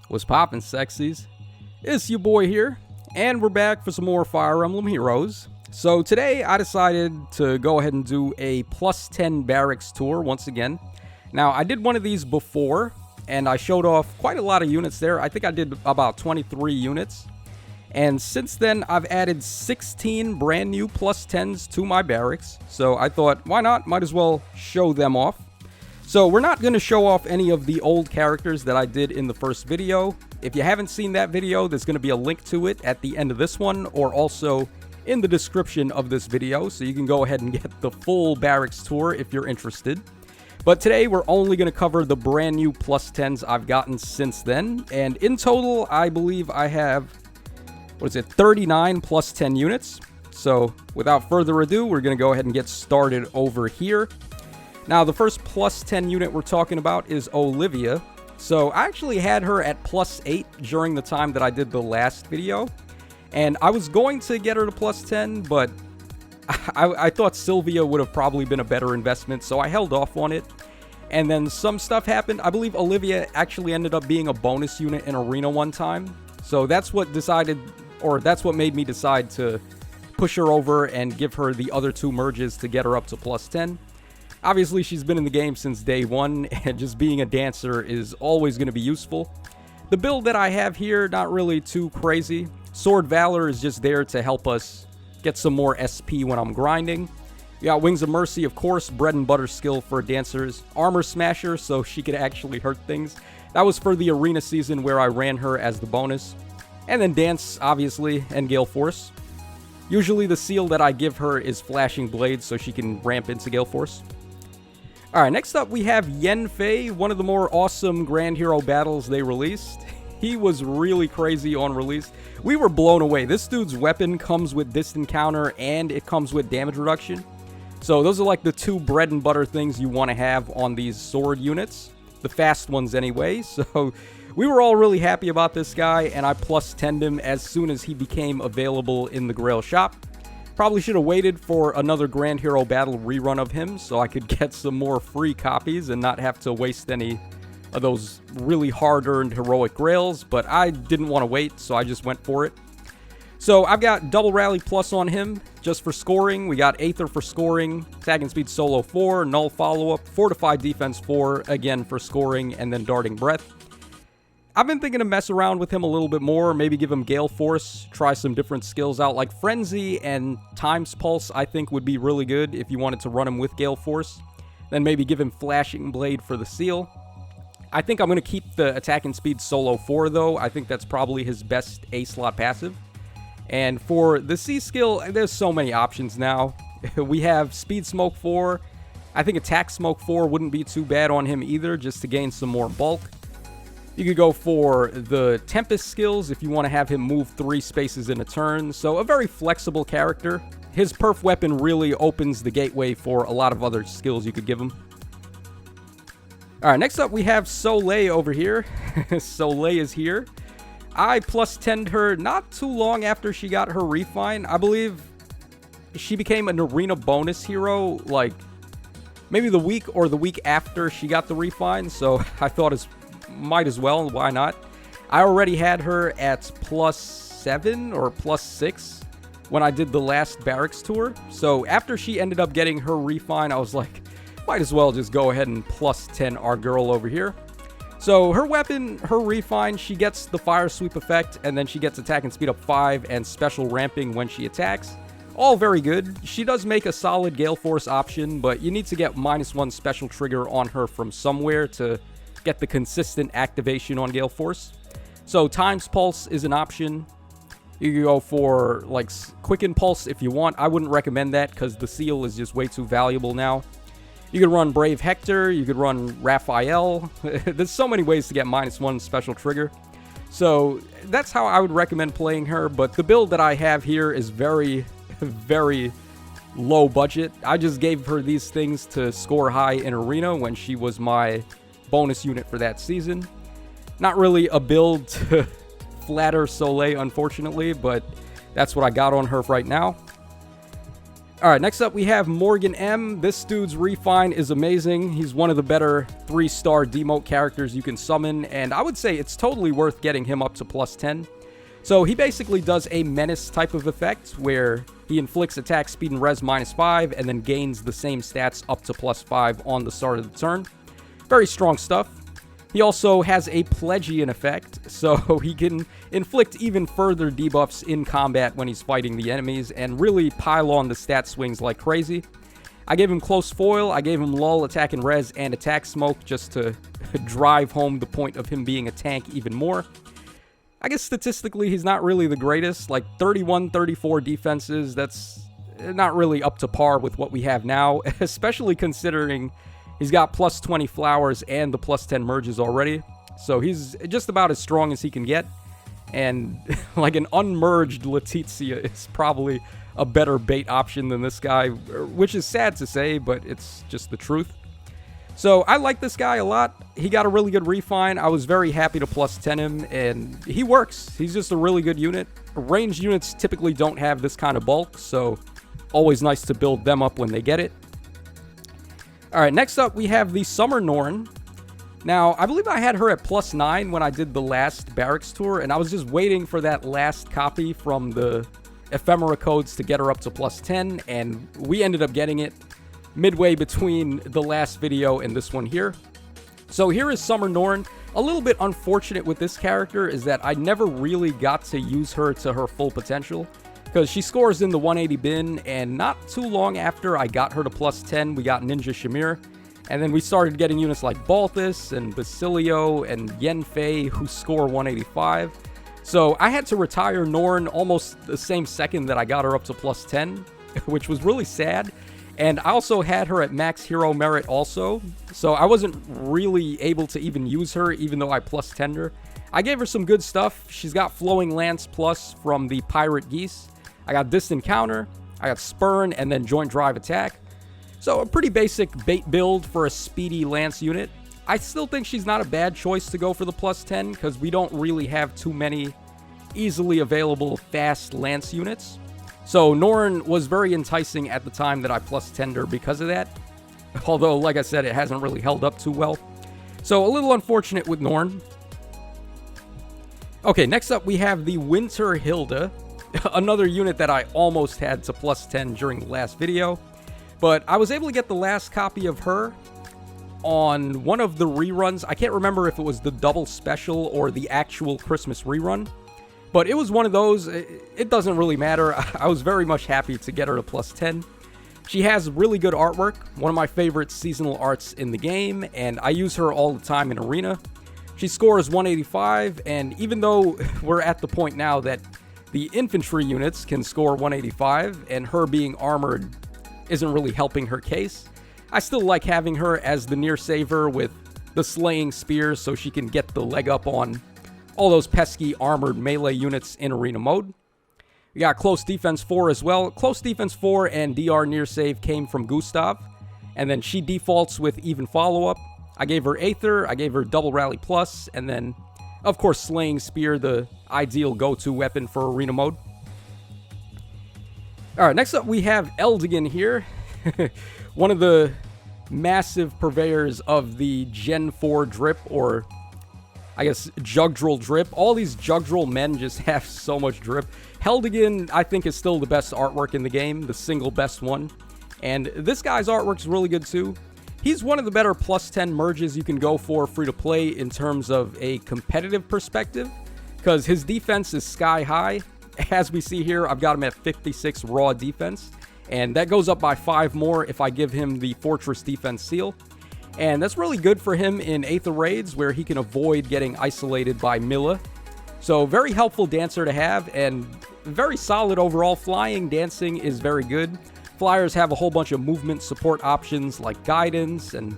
What's poppin', sexies? It's your boy here, and we're back for some more Fire Emblem Heroes. So today I decided to go ahead and do a plus 10 Barracks tour once again. Now I did one of these before, and I showed off quite a lot of units there. I think I did about 23 units. And since then I've added 16 brand new plus 10s to my Barracks. So I thought, why not? Might as well show them off. So we're not going to show off any of the old characters that I did in the first video. If you haven't seen that video, there's going to be a link to it at the end of this one, or also in the description of this video, so you can go ahead and get the full Barracks tour if you're interested. But today we're only going to cover the brand new plus 10s I've gotten since then, and in total I believe I have, 39 plus 10 units. So without further ado, we're going to go ahead and get started over here. Now, the first plus 10 unit we're talking about is Olivia. So I actually had her at plus 8 during the time that I did the last video. And I was going to get her to plus 10, but I thought Sylvia would have probably been a better investment, so I held off on it. And then some stuff happened. I believe Olivia actually ended up being a bonus unit in Arena one time. So that's what made me decide to push her over and give her the other two merges to get her up to plus 10. Obviously, she's been in the game since day one, and just being a dancer is always going to be useful. The build that I have here, not really too crazy. Sword Valor is just there to help us get some more SP when I'm grinding. We got Wings of Mercy, of course, bread and butter skill for dancers. Armor Smasher, so she could actually hurt things. That was for the arena season where I ran her as the bonus. And then Dance, obviously, and Gale Force. Usually the seal that I give her is Flashing Blade, so she can ramp into Gale Force. Alright, next up we have Yanfei, one of the more awesome Grand Hero battles they released. He was really crazy on release. We were blown away. This dude's weapon comes with distant counter and it comes with damage reduction. So those are like the two bread and butter things you want to have on these sword units. The fast ones anyway. So we were all really happy about this guy, and I plus 10'd him as soon as he became available in the Grail shop. Probably should have waited for another Grand Hero battle rerun of him so I could get some more free copies and not have to waste any of those really hard-earned heroic grails, but I didn't want to wait, so I just went for it. So I've got Double Rally Plus on him just for scoring. We got Aether for scoring, Attacking Speed Solo 4, Null Follow-Up, Fortified Defense 4, again for scoring, and then Darting Breath. I've been thinking to mess around with him a little bit more, maybe give him Gale Force, try some different skills out, like Frenzy and Times Pulse I think would be really good if you wanted to run him with Gale Force. Then maybe give him Flashing Blade for the seal. I think I'm going to keep the Attacking Speed Solo 4 though. I think that's probably his best A-slot passive. And for the C skill, there's so many options now. We have Speed Smoke 4. I think Attack Smoke 4 wouldn't be too bad on him either, just to gain some more bulk. You could go for the Tempest skills if you want to have him move 3 spaces in a turn. So a very flexible character. His perf weapon really opens the gateway for a lot of other skills you could give him. Alright, next up we have Soleil over here. Soleil is here. I plus 10'd her not too long after she got her refine. I believe she became an arena bonus hero, like, maybe the week or the week after she got the refine. So I thought might as well, why not? I already had her at plus 7 or plus 6 when I did the last Barracks tour. So after she ended up getting her refine, I was like, might as well just go ahead and plus 10 our girl over here. So her weapon, her refine, she gets the Fire Sweep effect, and then she gets attack and speed up 5 and special ramping when she attacks. All very good. She does make a solid Gale Force option, but you need to get -1 special trigger on her from somewhere to get the consistent activation on Gale Force. So Times Pulse is an option. You can go for like Quicken Pulse if you want. I wouldn't recommend that because the seal is just way too valuable now. You could run Brave Hector, you could run Raphael. There's so many ways to get -1 special trigger. So that's how I would recommend playing her, but the build that I have here is very, very low budget. I just gave her these things to score high in Arena when she was my bonus unit for that season. Not really a build to flatter Soleil, unfortunately, but that's what I got on her right now. Alright, next up we have Morgan M. This dude's refine is amazing. He's one of the better 3-star demote characters you can summon, and I would say it's totally worth getting him up to plus 10. So he basically does a menace type of effect, where he inflicts attack speed and res -5, and then gains the same stats up to plus 5 on the start of the turn. Very strong stuff. He also has a Pledgian effect, so he can inflict even further debuffs in combat when he's fighting the enemies, and really pile on the stat swings like crazy. I gave him Close Foil, I gave him Lull, Attack and Res, and Attack Smoke, just to drive home the point of him being a tank even more. I guess statistically, he's not really the greatest. Like 31, 34 defenses, that's not really up to par with what we have now, especially considering he's got plus 20 flowers and the plus 10 merges already. So he's just about as strong as he can get. And like an unmerged Letizia is probably a better bait option than this guy, which is sad to say, but it's just the truth. So I like this guy a lot. He got a really good refine. I was very happy to plus 10 him, and he works. He's just a really good unit. Ranged units typically don't have this kind of bulk, so always nice to build them up when they get it. Alright, next up we have the Summer Norn. Now, I believe I had her at plus 9 when I did the last Barracks tour, and I was just waiting for that last copy from the ephemera codes to get her up to plus 10, and we ended up getting it midway between the last video and this one here. So here is Summer Norn. A little bit unfortunate with this character is that I never really got to use her to her full potential, because she scores in the 180 bin, and not too long after I got her to plus 10, we got Ninja Shamir, and then we started getting units like Balthus and Basilio and Yenfei who score 185. So I had to retire Norn almost the same second that I got her up to plus 10, which was really sad. And I also had her at max hero merit also, so I wasn't really able to even use her, even though I plus 10'd her. I gave her some good stuff. She's got Flowing Lance plus from the Pirate Geese. I got Distant Counter, I got Spurn, and then Joint Drive Attack. So a pretty basic bait build for a speedy Lance unit. I still think she's not a bad choice to go for the plus 10, because we don't really have too many easily available fast Lance units. So Norn was very enticing at the time that I plus 10'd her because of that. Although, like I said, it hasn't really held up too well. So a little unfortunate with Norn. Okay, next up we have the Winter Hilda. Another unit that I almost had to plus 10 during the last video. But I was able to get the last copy of her on one of the reruns. I can't remember if it was the double special or the actual Christmas rerun. But it was one of those. It doesn't really matter. I was very much happy to get her to plus 10. She has really good artwork, one of my favorite seasonal arts in the game, and I use her all the time in Arena. She scores 185, and even though we're at the point now that the infantry units can score 185, and her being armored isn't really helping her case, I still like having her as the near saver with the slaying spears so she can get the leg up on all those pesky armored melee units in arena mode. We got Close Defense 4 as well. Close Defense 4 and DR Near Save came from Gustav, and then she defaults with Even Follow-Up. I gave her Aether, I gave her Double Rally Plus, and then, of course, Slaying Spear, the ideal go-to weapon for arena mode. Alright, next up we have Eldigan here. One of the massive purveyors of the Gen 4 drip, or I guess Jugdral drip. All these Jugdral men just have so much drip. Eldigan, I think, is still the best artwork in the game, the single best one. And this guy's artwork's really good too. He's one of the better plus 10 merges you can go for free to play in terms of a competitive perspective, because his defense is sky high. As we see here, I've got him at 56 raw defense, and that goes up by 5 more if I give him the Fortress Defense Seal. And that's really good for him in Aether Raids, where he can avoid getting isolated by Milla. So very helpful dancer to have, and very solid overall. Flying, dancing is very good. Flyers have a whole bunch of movement support options like guidance and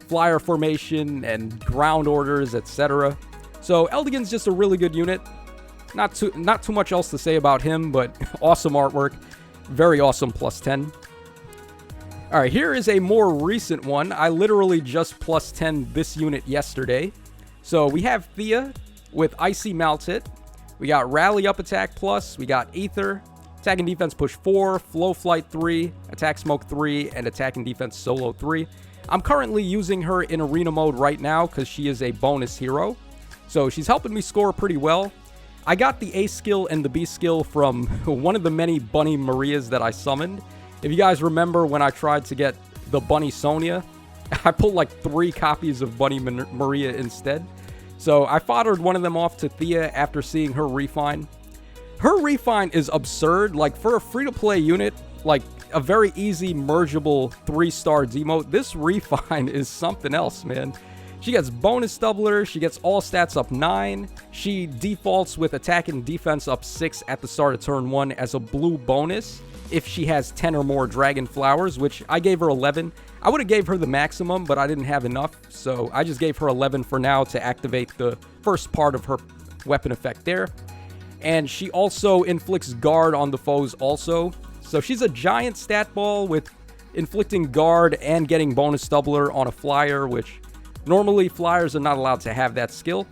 flyer formation and ground orders, etc. So Eldigan's just a really good unit. Not too much else to say about him, but awesome artwork. Very awesome plus 10. Alright, here is a more recent one. I literally just plus 10 this unit yesterday. So we have Thea with Icy Maltit. We got Rally Up Attack Plus. We got Aether. Attack and defense push 4, flow flight 3, attack smoke 3, and attack and defense solo 3. I'm currently using her in arena mode right now because she is a bonus hero. So she's helping me score pretty well. I got the A skill and the B skill from one of the many Bunny Marias that I summoned. If you guys remember when I tried to get the Bunny Sonia, I pulled like 3 copies of Bunny Maria instead. So I foddered one of them off to Thea after seeing her refine. Her refine is absurd. Like, for a free-to-play unit, like a very easy mergeable 3-star demote, this refine is something else, man. She gets bonus doubler, she gets all stats up 9, she defaults with attack and defense up 6 at the start of turn 1 as a blue bonus if she has 10 or more dragon flowers, which I gave her 11. I would have gave her the maximum, but I didn't have enough, so I just gave her 11 for now to activate the first part of her weapon effect there. And she also inflicts guard on the foes also. So she's a giant stat ball with inflicting guard and getting bonus doubler on a flyer, which normally flyers are not allowed to have that skill.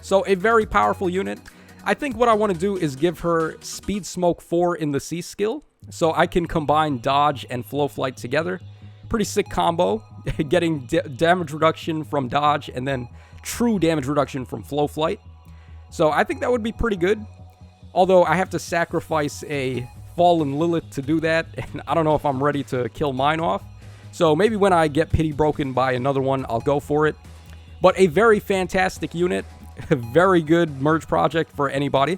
So a very powerful unit. I think what I want to do is give her speed smoke 4 in the C skill, so I can combine dodge and flow flight together. Pretty sick combo, getting damage reduction from dodge and then true damage reduction from flow flight. So I think that would be pretty good. Although I have to sacrifice a Fallen Lilith to do that, and I don't know if I'm ready to kill mine off. So maybe when I get pity broken by another one, I'll go for it. But a very fantastic unit. A very good merge project for anybody.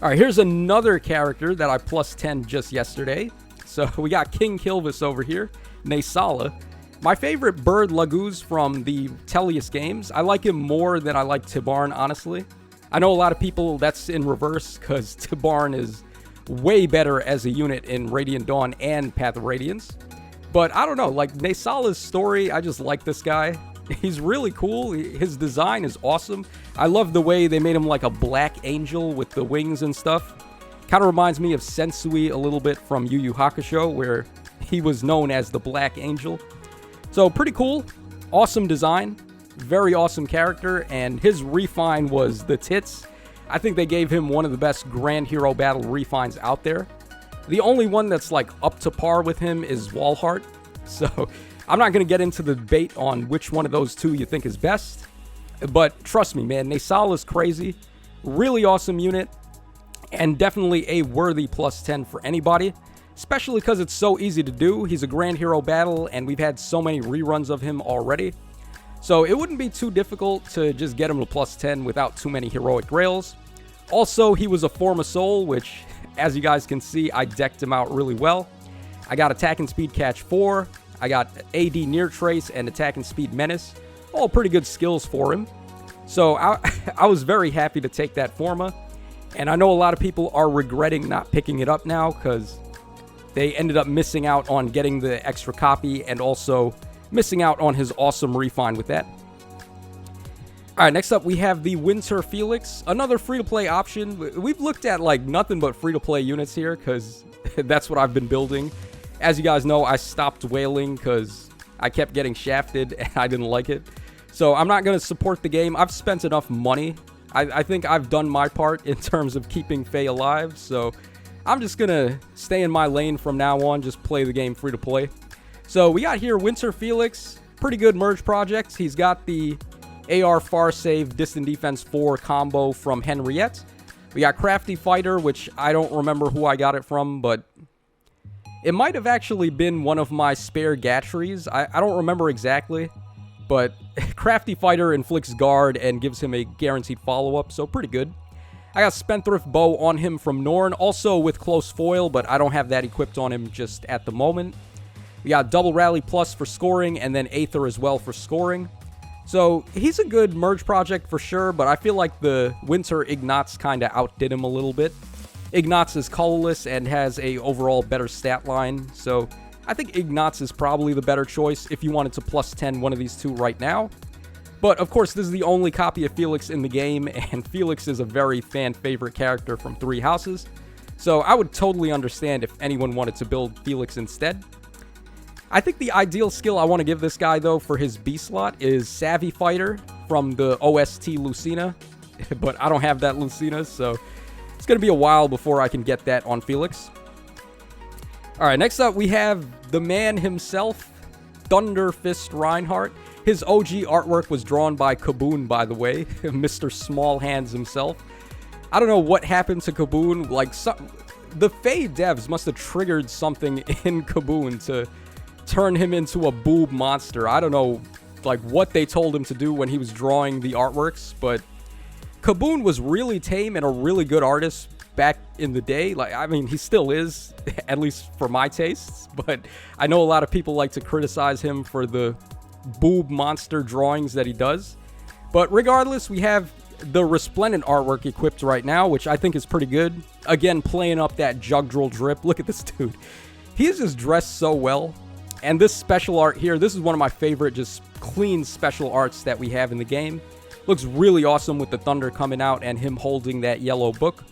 Alright, here's another character that I plus 10 just yesterday. So we got King Kilvis over here. Naesala. My favorite bird Laguz from the Tellius games. I like him more than I like Tibarn, honestly. I know a lot of people that's in reverse because Tibarn is way better as a unit in Radiant Dawn and Path of Radiance. But I don't know, like Naesala's story, I just like this guy. He's really cool. His design is awesome. I love the way they made him like a black angel with the wings and stuff. Kind of reminds me of Sensui a little bit from Yu Yu Hakusho, where he was known as the Black Angel. So pretty cool. Awesome design. Very awesome character, and his refine was the tits. I think they gave him one of the best Grand Hero Battle refines out there. The only one that's like up to par with him is Walhart. So I'm not going to get into the debate on which one of those two you think is best. But trust me, man, Naesala is crazy. Really awesome unit. And definitely a worthy plus 10 for anybody. Especially because it's so easy to do. He's a Grand Hero Battle, and we've had so many reruns of him already. So it wouldn't be too difficult to just get him to plus 10 without too many heroic grails. Also, he was a Form of Soul, which, as you guys can see, I decked him out really well. I got Attack and Speed Catch 4. I got AD Near Trace and Attack and Speed Menace. All pretty good skills for him. So I was very happy to take that Forma. And I know a lot of people are regretting not picking it up now because they ended up missing out on getting the extra copy and also missing out on his awesome refine with that. Alright, next up we have the Winter Felix, another free-to-play option. We've looked at like nothing but free-to-play units here because that's what I've been building. As you guys know, I stopped whaling because I kept getting shafted and I didn't like it. So I'm not going to support the game. I've spent enough money. I think I've done my part in terms of keeping Faye alive. So I'm just going to stay in my lane from now on, just play the game free-to-play. So we got here Winter Felix, pretty good merge project. He's got the AR Far Save Distant Defense 4 combo from Henriette. We got Crafty Fighter, which I don't remember who I got it from, but it might have actually been one of my spare Gatcheries. I don't remember exactly, but Crafty Fighter inflicts guard and gives him a guaranteed follow-up, so pretty good. I got Spendthrift Bow on him from Norn, also with Close Foil, but I don't have that equipped on him just at the moment. We got Double Rally Plus for scoring, and then Aether as well for scoring. So he's a good merge project for sure, but I feel like the Winter Ignatz kind of outdid him a little bit. Ignatz is colorless and has a overall better stat line, so I think Ignatz is probably the better choice if you wanted to plus 10 one of these two right now. But of course, this is the only copy of Felix in the game, and Felix is a very fan-favorite character from Three Houses. So I would totally understand if anyone wanted to build Felix instead. I think the ideal skill I want to give this guy, though, for his B slot is Savvy Fighter from the OST Lucina. But I don't have that Lucina, so it's going to be a while before I can get that on Felix. Alright, next up we have the man himself, Thunder Fist Reinhardt. His OG artwork was drawn by Kaboon, by the way, Mr. Small Hands himself. I don't know what happened to Kaboon, like, the Fae devs must have triggered something in Kaboon to turn him into a boob monster. I don't know, like, what they told him to do when he was drawing the artworks, but Kaboon was really tame and a really good artist back in the day. Like, I mean, he still is, at least for my tastes, but I know a lot of people like to criticize him for the boob monster drawings that he does. But regardless, we have the Resplendent artwork equipped right now, which I think is pretty good. Again, playing up that Jugdral drip. Look at this dude. He is just dressed so well. And this special art here, this is one of my favorite just clean special arts that we have in the game. Looks really awesome with the thunder coming out and him holding that yellow book.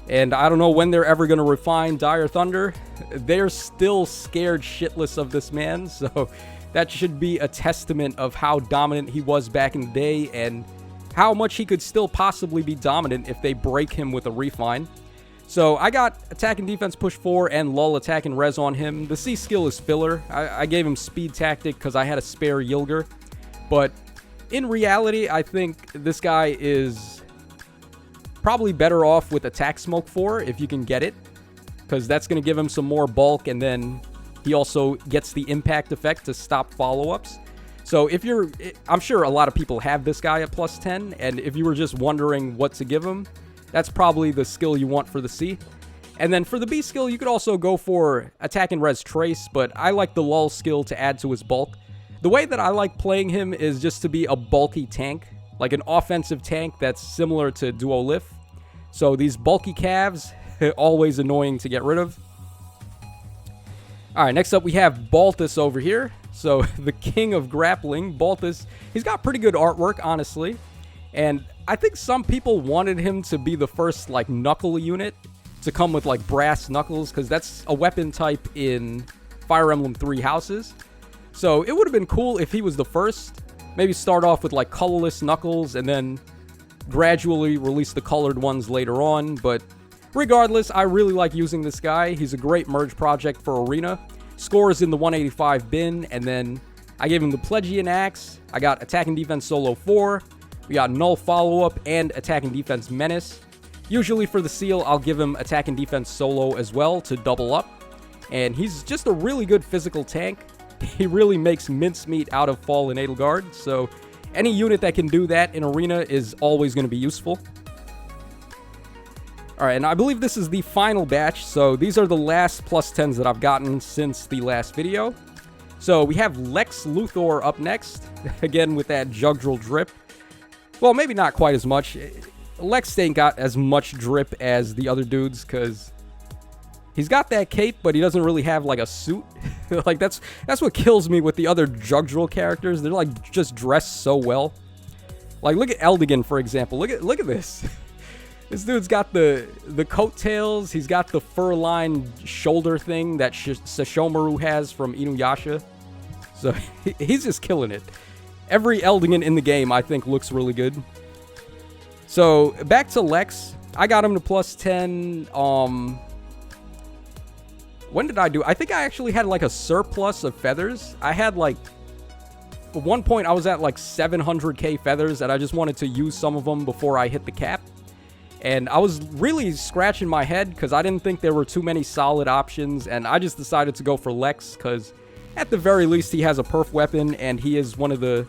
And I don't know when they're ever going to refine Dire Thunder. They're still scared shitless of this man, so that should be a testament of how dominant he was back in the day and how much he could still possibly be dominant if they break him with a refine. So I got attack and defense push 4 and lull attack and res on him. The C skill is filler. I gave him speed tactic because I had a spare Yilger. But in reality, I think this guy is probably better off with attack smoke 4 if you can get it, because that's going to give him some more bulk, and then he also gets the impact effect to stop follow-ups. So if you're, I'm sure a lot of people have this guy at plus 10, and if you were just wondering what to give him, that's probably the skill you want for the C. And then for the B skill, you could also go for attack and res trace, but I like the lull skill to add to his bulk. The way that I like playing him is just to be a bulky tank, like an offensive tank that's similar to Duo Lyfe. So these bulky calves, always annoying to get rid of. Alright, next up we have Balthus over here. So the king of grappling, Balthus, he's got pretty good artwork, honestly. And I think some people wanted him to be the first, like, knuckle unit to come with, like, brass knuckles, because that's a weapon type in Fire Emblem 3 Houses. So it would have been cool if he was the first. Maybe start off with, like, colorless knuckles and then gradually release the colored ones later on. But regardless, I really like using this guy. He's a great merge project for Arena. Scores in the 185 bin, and then I gave him the Plegian Axe. I got attack and defense solo 4. We got null follow-up and attack and defense menace. Usually for the seal, I'll give him attack and defense solo as well to double up. And he's just a really good physical tank. He really makes mincemeat out of Fallen Edelgard, so any unit that can do that in Arena is always going to be useful. Alright, and I believe this is the final batch, so these are the last plus 10s that I've gotten since the last video. So we have Lex Luthor up next, again with that Jugdral drip. Well, maybe not quite as much. Lex ain't got as much drip as the other dudes, because he's got that cape, but he doesn't really have, like, a suit. Like, that's what kills me with the other Jugdral characters. They're, like, just dressed so well. Like, look at Eldigan, for example. Look at this. This dude's got the coattails. He's got the fur-lined shoulder thing that Sashomaru has from Inuyasha. So, he's just killing it. Every Eldigan in the game, I think, looks really good. So, back to Lex. I got him to plus 10. When did I do? I think I actually had, like, a surplus of feathers. I had, like, at one point, I was at, like, 700k feathers, and I just wanted to use some of them before I hit the cap. And I was really scratching my head because I didn't think there were too many solid options, and I just decided to go for Lex because at the very least he has a perf weapon and he is one of the,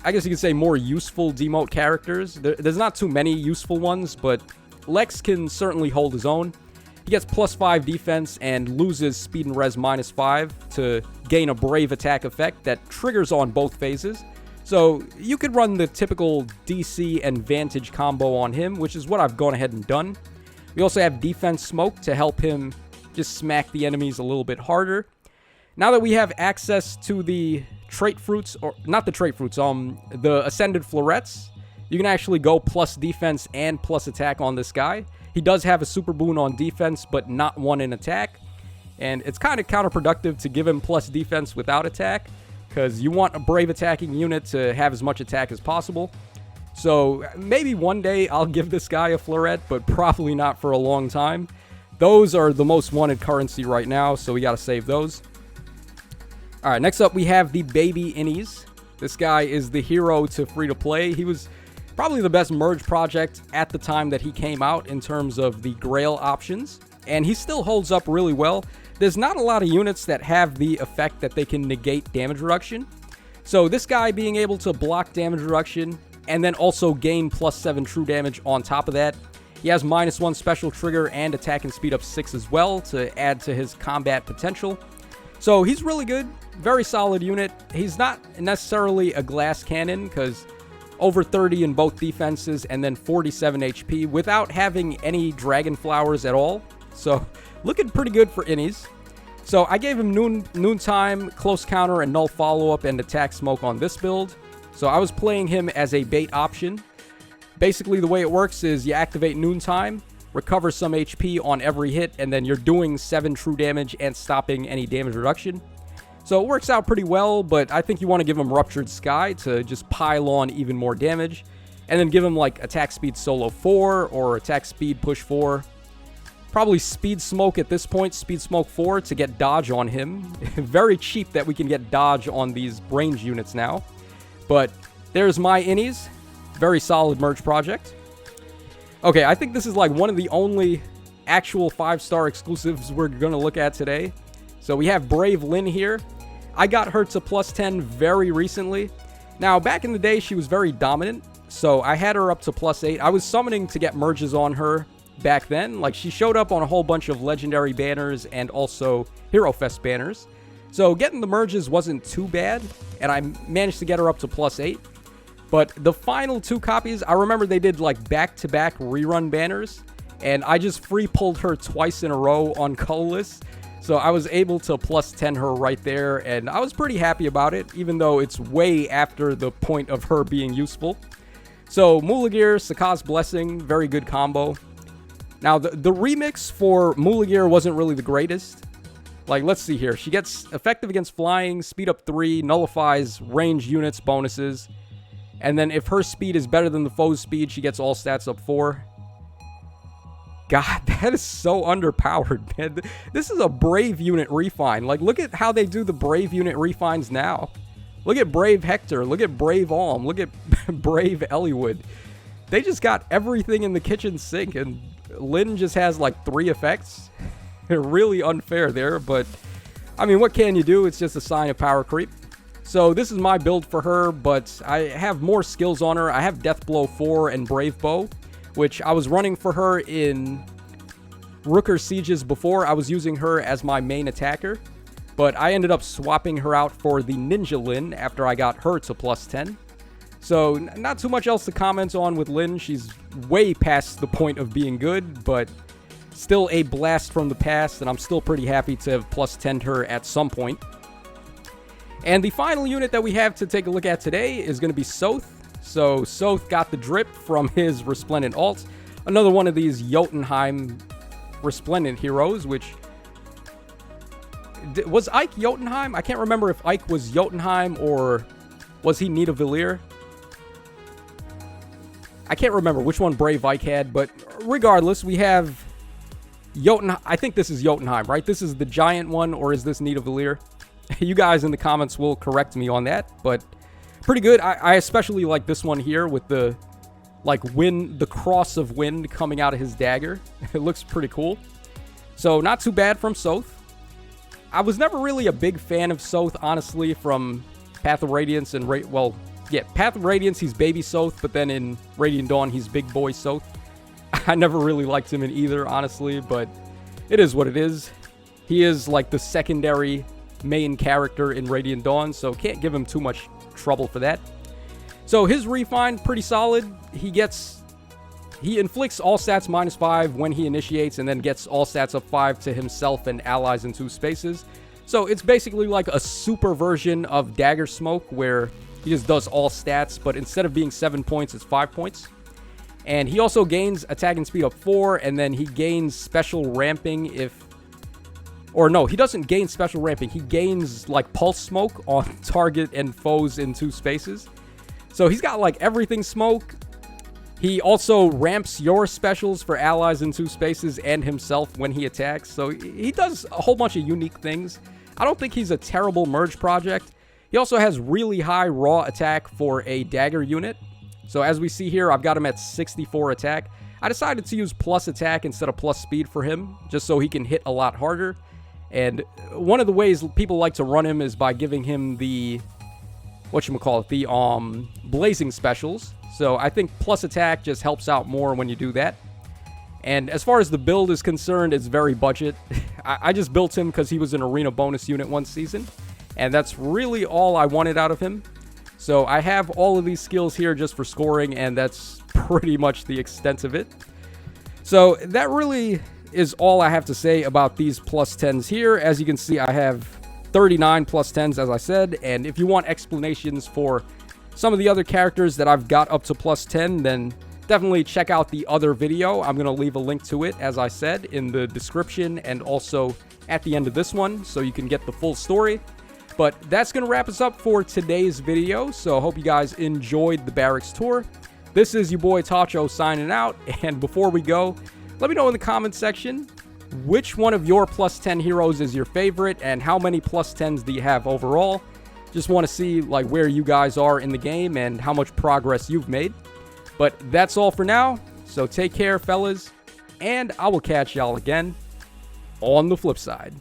I guess you could say, more useful demote characters. There's not too many useful ones, but Lex can certainly hold his own. He gets plus 5 defense and loses speed and res minus 5 to gain a brave attack effect that triggers on both phases. So you could run the typical DC and Vantage combo on him, which is what I've gone ahead and done. We also have defense smoke to help him just smack the enemies a little bit harder. Now that we have access to the trait fruits, or not the trait fruits, the ascended florets, you can actually go plus defense and plus attack on this guy. He does have a super boon on defense, but not one in attack. And it's kind of counterproductive to give him plus defense without attack, because you want a brave attacking unit to have as much attack as possible. So maybe one day I'll give this guy a floret, but probably not for a long time. Those are the most wanted currency right now, so we got to save those. All right, next up we have the baby innies. This guy is the hero to free-to-play. He was probably the best merge project at the time that he came out in terms of the Grail options, and he still holds up really well. There's not a lot of units that have the effect that they can negate damage reduction. So this guy being able to block damage reduction and then also gain +7 true damage on top of that. He has -1 special trigger and attack and speed up 6 as well to add to his combat potential. So he's really good, very solid unit. He's not necessarily a glass cannon because over 30 in both defenses and then 47 HP without having any dragon flowers at all. So looking pretty good for innies. So I gave him noontime, close counter, and null follow-up and attack smoke on this build. So I was playing him as a bait option. Basically the way it works is you activate noontime, recover some HP on every hit, and then you're doing 7 true damage and stopping any damage reduction. So it works out pretty well, but I think you want to give him Ruptured Sky to just pile on even more damage. And then give him like attack speed solo 4 or attack speed push 4. Probably speed smoke at this point, speed smoke 4 to get dodge on him. Very cheap that we can get dodge on these range units now. But there's my innies. Very solid merge project. Okay, I think this is like one of the only actual 5-star exclusives we're going to look at today. So we have Brave Lynn here. I got her to +10 very recently. Now, back in the day, she was very dominant. So I had her up to +8. I was summoning to get merges on her back then. Like, she showed up on a whole bunch of legendary banners and also Hero Fest banners. So getting the merges wasn't too bad, and I managed to get her up to +8. But the final 2 copies, I remember they did like back-to-back rerun banners, and I just free pulled her twice in a row on colorless. So I was able to +10 her right there, and I was pretty happy about it, even though it's way after the point of her being useful. So Mulagir, Saka's Blessing, very good combo. Now the remix for Mulagir wasn't really the greatest. Like, let's see here. She gets effective against flying, speed up 3, nullifies range units bonuses. And then if her speed is better than the foe's speed, she gets all stats up 4. God, that is so underpowered, man. This is a Brave unit refine. Like, look at how they do the Brave unit refines now. Look at Brave Hector. Look at Brave Alm. Look at Brave Eliwood. They just got everything in the kitchen sink, and Lynn just has like 3 effects. They're really unfair there, but I mean, what can you do? It's just a sign of power creep. So this is my build for her, but I have more skills on her. I have Death Blow 4 and Brave Bow, which I was running for her in Rooker Sieges before. I was using her as my main attacker, but I ended up swapping her out for the Ninja Lynn after I got her to +10. So not too much else to comment on with Lynn. She's way past the point of being good, but still a blast from the past, and I'm still pretty happy to have +10'd her at some point. And the final unit that we have to take a look at today is going to be Sothe. So Sothe got the drip from his Resplendent alt. Another one of these Jotunheim Resplendent heroes, which... Was Ike Jotunheim? I can't remember if Ike was Jotunheim or was he Nidavellir? I can't remember which one Brave Ike had, but regardless, we have Jotunheim. I think this is Jotunheim, right? This is the giant one, or is this Nidavellir? You guys in the comments will correct me on that, but pretty good. I especially like this one here with the like wind, the cross of wind coming out of his dagger. It looks pretty cool. So not too bad from Sothe. I was never really a big fan of Sothe, honestly, from Path of Radiance and Path of Radiance, he's baby Sothe, but then in Radiant Dawn, he's big boy Sothe. I never really liked him in either, honestly, but it is what it is. He is like the secondary main character in Radiant Dawn, so can't give him too much trouble for that. So his refine, pretty solid. He inflicts all stats -5 when he initiates, and then gets all stats up 5 to himself and allies in 2 spaces. So it's basically like a super version of Dagger Smoke, where he just does all stats, but instead of being 7 points, it's 5 points. And he also gains attack and speed up 4, and then he gains special ramping he doesn't gain special ramping. He gains like pulse smoke on target and foes in 2 spaces. So he's got like everything smoke, He also ramps your specials for allies in 2 spaces and himself when he attacks. So he does a whole bunch of unique things. I don't think he's a terrible merge project. He also has really high raw attack for a dagger unit. So as we see here, I've got him at 64 attack. I decided to use plus attack instead of plus speed for him, just so he can hit a lot harder. And one of the ways people like to run him is by giving him the, the blazing specials. So I think plus attack just helps out more when you do that. And as far as the build is concerned, it's very budget. I just built him because he was an arena bonus unit one season. And that's really all I wanted out of him. So I have all of these skills here just for scoring, and that's pretty much the extent of it. So that really is all I have to say about these plus 10s here. As you can see, I have 39 plus 10s, as I said. And if you want explanations for some of the other characters that I've got up to plus 10, then definitely check out the other video. I'm going to leave a link to it, as I said, in the description and also at the end of this one, so you can get the full story. But that's going to wrap us up for today's video, so I hope you guys enjoyed the Barracks tour. This is your boy Tacho signing out, and before we go, let me know in the comments section which one of your plus 10 heroes is your favorite and how many plus 10s do you have overall. Just want to see like where you guys are in the game and how much progress you've made. But that's all for now, so take care, fellas, and I will catch y'all again on the flip side.